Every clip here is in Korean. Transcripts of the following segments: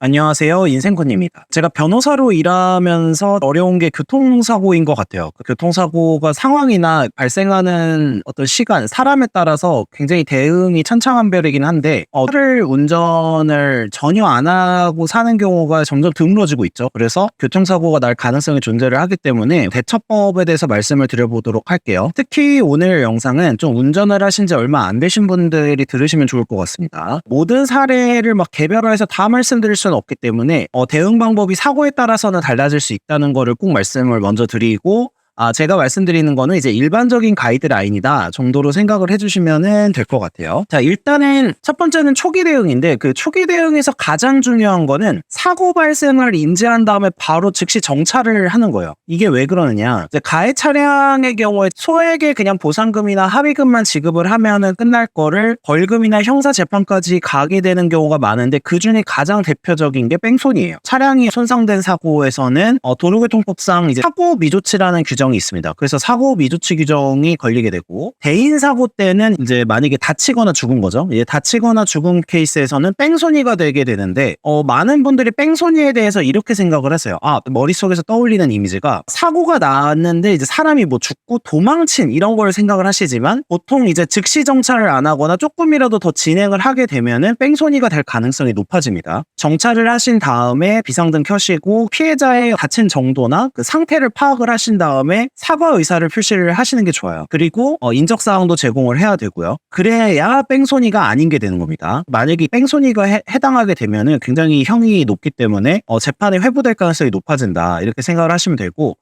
안녕하세요. 인생콘입니다. 제가 변호사로 일하면서 어려운 게 교통사고인 것 같아요. 그 교통사고가 상황이나 발생하는 어떤 시간, 사람에 따라서 굉장히 대응이 천차만별이긴 한데 차를 운전을 전혀 안 하고 사는 경우가 점점 드물어지고 있죠. 그래서 교통사고가 날 가능성이 존재를 하기 때문에 대처법에 대해서 말씀을 드려보도록 할게요. 특히 오늘 영상은 좀 운전을 하신 지 얼마 안 되신 분들이 들으시면 좋을 것 같습니다. 모든 사례를 막 개별화해서 다 말씀드릴 수는 없기 때문에 대응 방법이 사고에 따라서는 달라질 수 있다는 거를 꼭 말씀을 먼저 드리고, 제가 말씀드리는 거는 이제 일반적인 가이드라인이다 정도로 생각을 해주시면 될 것 같아요. 자, 일단은 첫 번째는 초기 대응인데, 그 초기 대응에서 가장 중요한 거는 사고 발생을 인지한 다음에 바로 즉시 정차를 하는 거예요. 이게 왜 그러느냐, 이제 가해 차량의 경우에 소액의 그냥 보상금이나 합의금만 지급을 하면은 끝날 거를 벌금이나 형사 재판까지 가게 되는 경우가 많은데, 그 중에 가장 대표적인 게 뺑소니예요. 차량이 손상된 사고에서는 도로교통법상 이제 사고 미조치라는 규정이 있습니다. 그래서 사고 미조치 규정이 걸리게 되고, 대인 사고 때는 이제 만약에 다치거나 죽은 거죠. 다치거나 죽은 케이스에서는 뺑소니가 되게 되는데, 많은 분들이 뺑소니에 대해서 이렇게 생각을 했어요. 머릿속에서 떠올리는 이미지가 사고가 났는데 이제 사람이 뭐 죽고 도망친 이런 걸 생각을 하시지만, 보통 이제 즉시 정차를 안 하거나 조금이라도 더 진행을 하게 되면은 뺑소니가 될 가능성이 높아집니다. 정차를 하신 다음에 비상등 켜시고 피해자의 다친 정도나 그 상태를 파악을 하신 다음에 사과 의사를 표시를 하시는 게 좋아요. 그리고 인적사항도 제공을 해야 되고요. 그래야 뺑소니가 아닌 게 되는 겁니다. 만약에 뺑소니가 해당하게 되면은 굉장히 형이 높기 때문에 재판에 회부될 가능성이 높아진다, 이렇게 생각을 하시면 되고,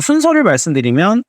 순서를 말씀드리면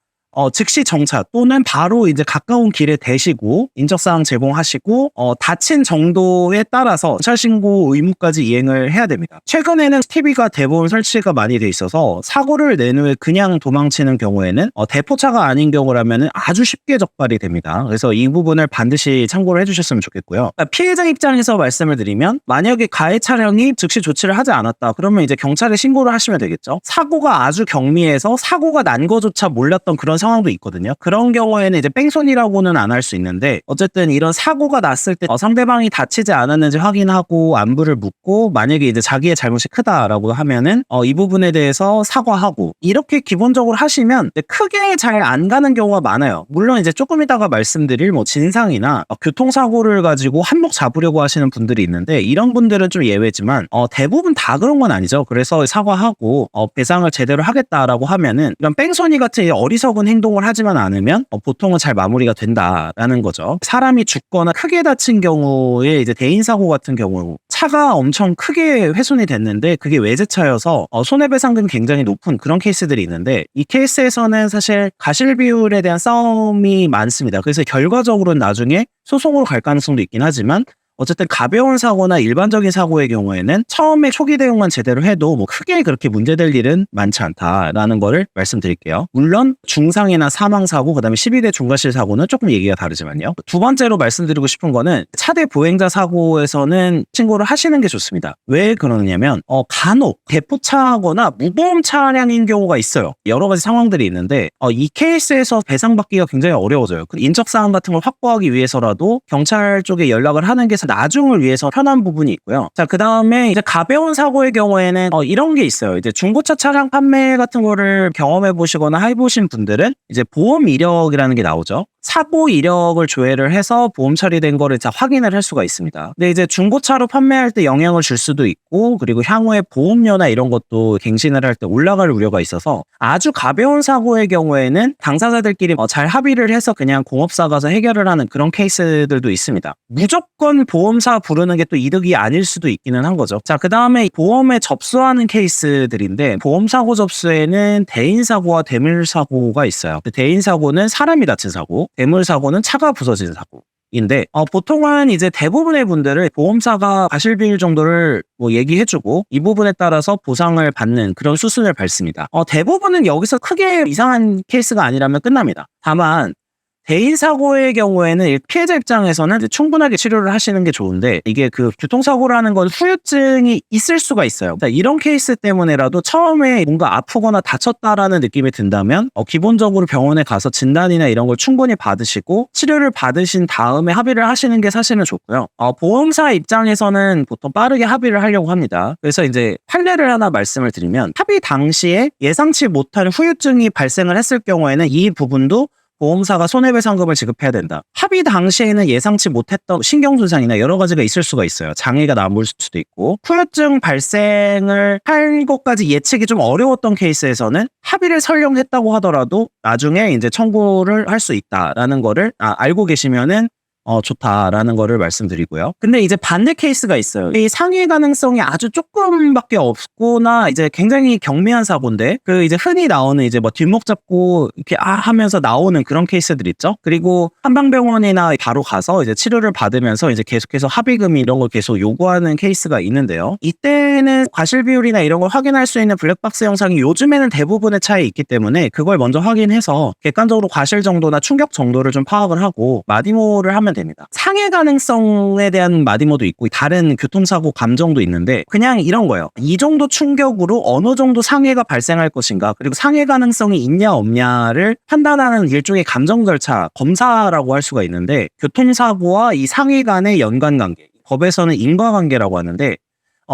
즉시 정차 또는 바로 이제 가까운 길에 대시고 인적사항 제공하시고, 다친 정도에 따라서 경찰 신고 의무까지 이행을 해야 됩니다. 최근에는 CCTV가 대부분 설치가 많이 돼 있어서 사고를 낸 후에 그냥 도망치는 경우에는 대포차가 아닌 경우라면 아주 쉽게 적발이 됩니다. 그래서 이 부분을 반드시 참고를 해주셨으면 좋겠고요. 피해자 입장에서 말씀을 드리면, 만약에 가해 차량이 즉시 조치를 하지 않았다 그러면 이제 경찰에 신고를 하시면 되겠죠. 사고가 아주 경미해서 사고가 난 거조차 몰랐던 그런 상황도 있거든요. 그런 경우에는 이제 뺑소니라고는 안 할 수 있는데, 어쨌든 이런 사고가 났을 때 상대방이 다치지 않았는지 확인하고 안부를 묻고, 만약에 이제 자기의 잘못이 크다라고 하면은 이 부분에 대해서 사과하고, 이렇게 기본적으로 하시면 크게 잘 안 가는 경우가 많아요. 물론 이제 조금 이따가 말씀드릴 진상이나 교통사고를 가지고 한몫 잡으려고 하시는 분들이 있는데, 이런 분들은 좀 예외지만 대부분 다 그런 건 아니죠. 그래서 사과하고 배상을 제대로 하겠다라고 하면은 이런 뺑소니 같은 어리석은 행동을 하지만 않으면 보통은 잘 마무리가 된다라는 거죠. 사람이 죽거나 크게 다친 경우에 이제 대인 사고 같은 경우, 차가 엄청 크게 훼손이 됐는데 그게 외제차여서 손해배상금이 굉장히 높은 그런 케이스들이 있는데, 이 케이스에서는 사실 가실비율에 대한 싸움이 많습니다. 그래서 결과적으로는 나중에 소송으로 갈 가능성도 있긴 하지만, 어쨌든 가벼운 사고나 일반적인 사고의 경우에는 처음에 초기 대응만 제대로 해도 크게 그렇게 문제될 일은 많지 않다라는 거를 말씀드릴게요. 물론 중상이나 사망사고, 그다음에 12대 중과실 사고는 조금 얘기가 다르지만요. 두 번째로 말씀드리고 싶은 거는, 차대 보행자 사고에서는 신고를 하시는 게 좋습니다. 왜 그러냐면 간혹 대포차거나 무보험 차량인 경우가 있어요. 여러 가지 상황들이 있는데 이 케이스에서 배상받기가 굉장히 어려워져요. 인적사항 같은 걸 확보하기 위해서라도 경찰 쪽에 연락을 하는 게 나중을 위해서 편한 부분이 있고요. 자, 그 다음에 이제 가벼운 사고의 경우에는 이런 게 있어요. 이제 중고차 차량 판매 같은 거를 경험해 보시거나 해보신 분들은 이제 보험 이력이라는 게 나오죠. 사고 이력을 조회를 해서 보험 처리된 거를 확인을 할 수가 있습니다. 근데 이제 중고차로 판매할 때 영향을 줄 수도 있고, 그리고 향후에 보험료나 이런 것도 갱신을 할 때 올라갈 우려가 있어서, 아주 가벼운 사고의 경우에는 당사자들끼리 잘 합의를 해서 그냥 공업사 가서 해결을 하는 그런 케이스들도 있습니다. 무조건 보험사 부르는 게 또 이득이 아닐 수도 있기는 한 거죠. 자, 그 다음에 보험에 접수하는 케이스들인데, 보험사고 접수에는 대인사고와 대물사고가 있어요. 대인사고는 사람이 다친 사고, 대물사고는 차가 부서진 사고인데, 보통은 이제 대부분의 분들을 보험사가 과실비율 정도를 얘기해주고 이 부분에 따라서 보상을 받는 그런 수순을 밟습니다. 대부분은 여기서 크게 이상한 케이스가 아니라면 끝납니다. 다만 대인 사고의 경우에는 이 피해자 입장에서는 이제 충분하게 치료를 하시는 게 좋은데, 이게 그 교통사고라는 건 후유증이 있을 수가 있어요. 그러니까 이런 케이스 때문에라도 처음에 뭔가 아프거나 다쳤다라는 느낌이 든다면 기본적으로 병원에 가서 진단이나 이런 걸 충분히 받으시고 치료를 받으신 다음에 합의를 하시는 게 사실은 좋고요. 보험사 입장에서는 보통 빠르게 합의를 하려고 합니다. 그래서 이제 판례를 하나 말씀을 드리면, 합의 당시에 예상치 못한 후유증이 발생을 했을 경우에는 이 부분도 보험사가 손해배상금을 지급해야 된다. 합의 당시에는 예상치 못했던 신경손상이나 여러 가지가 있을 수가 있어요. 장애가 남을 수도 있고, 후유증 발생을 할 것까지 예측이 좀 어려웠던 케이스에서는 합의를 설령했다고 하더라도 나중에 이제 청구를 할 수 있다라는 거를 알고 계시면은 좋다라는 거를 말씀드리고요. 근데 이제 반대 케이스가 있어요. 이 상해 가능성이 아주 조금밖에 없거나 이제 굉장히 경미한 사고인데, 그 이제 흔히 나오는 이제 뭐 뒷목 잡고 이렇게 하면서 나오는 그런 케이스들 있죠. 그리고 한방병원이나 바로 가서 이제 치료를 받으면서 이제 계속해서 합의금이 이런 걸 계속 요구하는 케이스가 있는데요. 이때는 과실 비율이나 이런 걸 확인할 수 있는 블랙박스 영상이 요즘에는 대부분의 차이 있기 때문에 그걸 먼저 확인해서 객관적으로 과실 정도나 충격 정도를 좀 파악을 하고 마디모를 하면 됩니다. 상해 가능성에 대한 마디모도 있고 다른 교통사고 감정도 있는데, 그냥 이런 거예요. 이 정도 충격으로 어느 정도 상해가 발생할 것인가, 그리고 상해 가능성이 있냐 없냐를 판단하는 일종의 감정 절차, 검사라고 할 수가 있는데, 교통사고와 이 상해 간의 연관관계, 법에서는 인과관계라고 하는데,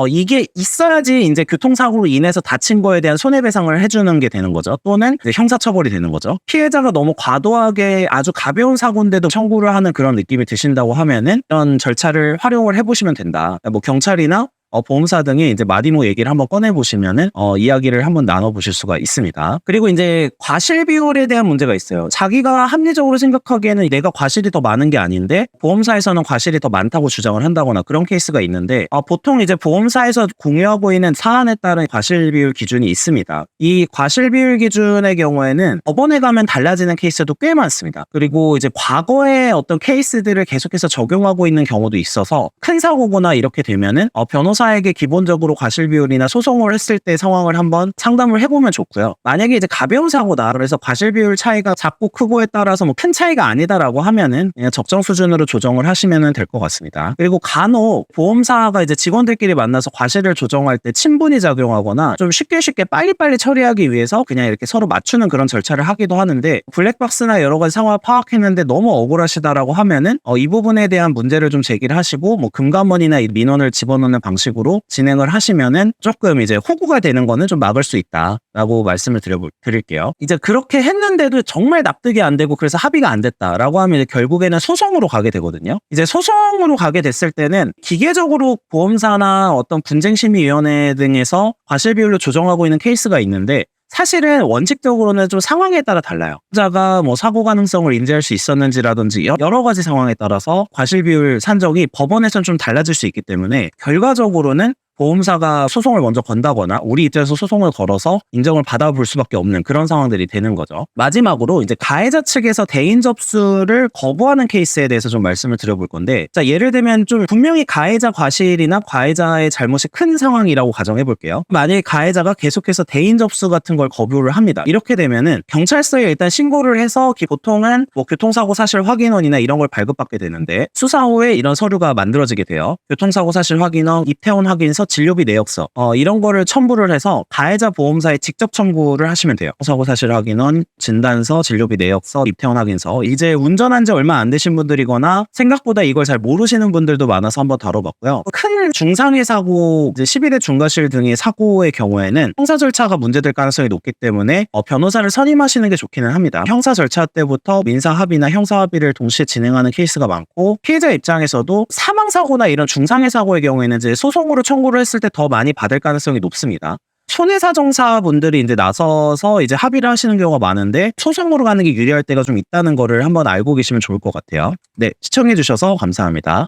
이게 있어야지 이제 교통사고로 인해서 다친 거에 대한 손해배상을 해주는 게 되는 거죠. 또는 이제 형사처벌이 되는 거죠. 피해자가 너무 과도하게 아주 가벼운 사고인데도 청구를 하는 그런 느낌이 드신다고 하면은 이런 절차를 활용을 해보시면 된다. 뭐 경찰이나 보험사 등이 이제 마디모 얘기를 한번 꺼내보시면은 이야기를 한번 나눠보실 수가 있습니다. 그리고 이제 과실 비율에 대한 문제가 있어요. 자기가 합리적으로 생각하기에는 내가 과실이 더 많은 게 아닌데 보험사에서는 과실이 더 많다고 주장을 한다거나 그런 케이스가 있는데, 보통 이제 보험사에서 공유하고 있는 사안에 따른 과실 비율 기준이 있습니다. 이 과실 비율 기준의 경우에는 법원에 가면 달라지는 케이스도 꽤 많습니다. 그리고 이제 과거의 어떤 케이스들을 계속해서 적용하고 있는 경우도 있어서 큰 사고거나 이렇게 되면은 변호사에게 기본적으로 과실 비율이나 소송을 했을 때 상황을 한번 상담을 해보면 좋고요. 만약에 이제 가벼운 사고다, 그래서 과실 비율 차이가 작고 크고에 따라서 뭐 큰 차이가 아니다라고 하면은 그냥 적정 수준으로 조정을 하시면 될 것 같습니다. 그리고 간혹 보험사가 이제 직원들끼리 만나서 과실을 조정할 때 친분이 작용하거나 좀 쉽게 빨리빨리 처리하기 위해서 그냥 이렇게 서로 맞추는 그런 절차를 하기도 하는데, 블랙박스나 여러 가지 상황을 파악했는데 너무 억울하시다라고 하면은 이 부분에 대한 문제를 좀 제기를 하시고, 뭐 금감원이나 민원을 집어넣는 방식으로 진행을 하시면은 조금 이제 호구가 되는 거는 좀 막을 수 있다라고 말씀을 드릴게요. 이제 그렇게 했는데도 정말 납득이 안 되고 그래서 합의가 안 됐다라고 하면 이제 결국에는 소송으로 가게 되거든요. 이제 소송으로 가게 됐을 때는 기계적으로 보험사나 어떤 분쟁심의위원회 등에서 과실 비율로 조정하고 있는 케이스가 있는데, 사실은 원칙적으로는 좀 상황에 따라 달라요. 자가 뭐 사고 가능성을 인지할 수 있었는지라든지 여러 가지 상황에 따라서 과실 비율 산정이 법원에서는 좀 달라질 수 있기 때문에, 결과적으로는 보험사가 소송을 먼저 건다거나 우리 입장에서 소송을 걸어서 인정을 받아볼 수밖에 없는 그런 상황들이 되는 거죠. 마지막으로 이제 가해자 측에서 대인 접수를 거부하는 케이스에 대해서 좀 말씀을 드려볼 건데, 자, 예를 들면 좀 분명히 가해자 과실이나 가해자의 잘못이 큰 상황이라고 가정해 볼게요. 만약에 가해자가 계속해서 대인 접수 같은 걸 거부를 합니다. 이렇게 되면은 경찰서에 일단 신고를 해서 보통은 뭐 교통사고 사실 확인원이나 이런 걸 발급받게 되는데, 수사 후에 이런 서류가 만들어지게 돼요. 교통사고 사실 확인원, 입퇴원 확인서, 진료비 내역서 이런 거를 첨부를 해서 가해자 보험사에 직접 청구를 하시면 돼요. 사고 사실 확인원, 진단서, 진료비 내역서, 입퇴원 확인서. 이제 운전한 지 얼마 안 되신 분들이거나 생각보다 이걸 잘 모르시는 분들도 많아서 한번 다뤄봤고요. 큰 중상해 사고, 이제 12대 중과실 등의 사고의 경우에는 형사 절차가 문제될 가능성이 높기 때문에 변호사를 선임하시는 게 좋기는 합니다. 형사 절차 때부터 민사 합의나 형사 합의를 동시에 진행하는 케이스가 많고, 피해자 입장에서도 사망 사고나 이런 중상해 사고의 경우에는 이제 소송으로 청구를 했을 때 더 많이 받을 가능성이 높습니다. 손해사정사분들이 이제 나서서 이제 합의를 하시는 경우가 많은데, 소송으로 가는 게 유리할 때가 좀 있다는 거를 한번 알고 계시면 좋을 것 같아요. 네, 시청해주셔서 감사합니다.